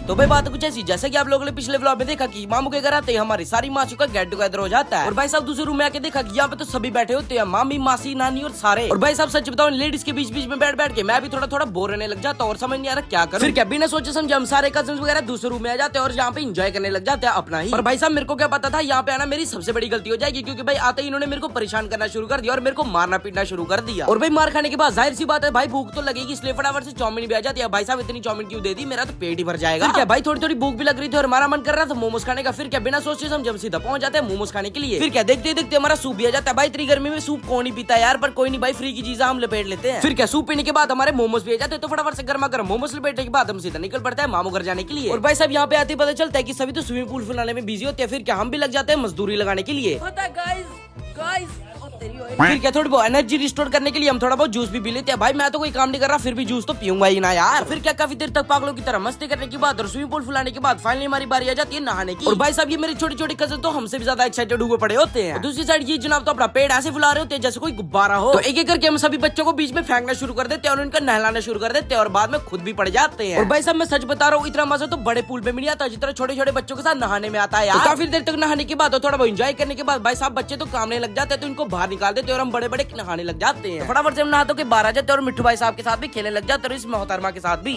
तो भाई बात कुछ ऐसी जैसे कि आप लोगों ने पिछले व्लॉग में देखा कि मामू के घर आते हैं हमारी सारी मासियों का गेट टुगेदर हो जाता है। और भाई साहब दूसरे रूम में आके देखा कि यहाँ पे तो सभी बैठे होते हैं, मामी मासी नानी और सारे। और भाई साहब सच बताओ लेडीज के बीच बीच में बैठ बैठ के मैं भी थोड़ा थोड़ा बोर रहने लग जाता और समझ नहीं आ रहा क्या करूं। फिर क्या बिना सोचे समझे हम सारे कजन वगैरह दूसरे रूम में आ जाते हैं और यहाँ पे इंजॉय करने लग जाते हैं अपना ही। और भाई साहब मेरे को क्या पता था यहाँ पे आना मेरी सबसे बड़ी गलती हो जाएगी, क्योंकि भाई आते ही इन्होंने मेरे को परेशान करना शुरू कर दिया और मेरे को मारना पीटना शुरू कर दिया। और भाई मार खाने के बाद जाहिर सी बात है भाई भूख तो लगेगी, इसलिए फटाफट से चाउमीन भी आ जाती है। भाई साहब इतनी चाउमीन क्यों दे दी, मेरा तो पेट ही भर जाएगा। क्या भाई थोड़ी थोड़ी भूख भी लग रही थी और हमारा मन कर रहा था मोमोज खाने का। फिर क्या बिना सोचे हम जब सीधा पहुंच जाते हैं मोमोज खाने के लिए। फिर क्या देखते देखते हमारा सूप भी आ जाता है। भाई इतनी गर्मी में सूप कौन ही पीता है यार, पर कोई नहीं भाई फ्री की चीजें हम लपेट लेते हैं। फिर क्या सूप पीने के बाद हमारे मोमोज भी आ जाते हैं, तो फटाफट से गर्मा गर्म मोमोज लपेटने के बाद हम सीधा निकल पड़ता है मामू घर जाने के लिए। और भाई साहब यहाँ पे आते ही पता चलता है कि सभी तो स्विमिंग पूल फुलाने में बिजी होते हैं। फिर क्या हम भी लग जाते हैं मजदूरी लगाने के लिए। फिर क्या थोड़ी बहुत एनर्जी रिस्टोर करने के लिए हम थोड़ा बहुत जूस भी पी लेते हैं। भाई मैं तो कोई काम नहीं कर रहा फिर भी जूस तो पीऊंगा ही ना यार। फिर क्या काफी देर तक पागलों की तरह मस्ती करने के बाद और स्विमिंग पूल फुलाने के बाद फाइनली हमारी बारी आ जाती है नहाने की। और भाई साहब ये मेरी छोटी छोटी कजन तो हमसे भी ज्यादा एक्साइटेड हुए पड़े होते हैं। दूसरी साइड ये जनाब तो अपना पेड़ ऐसे फुला रहे होते हैं जैसे कोई गुब्बारा हो। तो एक एक करके हम सभी बच्चों को बीच में फेंकना शुरू कर देते हैं और उनका नहलाना शुरू कर देते हैं और बाद में खुद भी पड़ जाते हैं। और भाई साहब मैं सच बता रहा हूँ इतना मजा तो बड़े पूल में नहीं आता जितना छोटे छोटे बच्चों के साथ नहाने में आता है यार। काफी देर तक नहाने के बाद और थोड़ा बहुत एंजॉय करने के बाद भाई साहब बच्चे तो कामने लग जाते हैं, तो इनको बाहर निकाल देते हैं और हम बड़े बड़े नहाने लग जाते हैं। फटाफट से हम नहाते के बाहर आ जाते हैं और मिट्टू भाई साहब के साथ भी खेलने लग जाते हैं और इस मोहतरमा के साथ भी।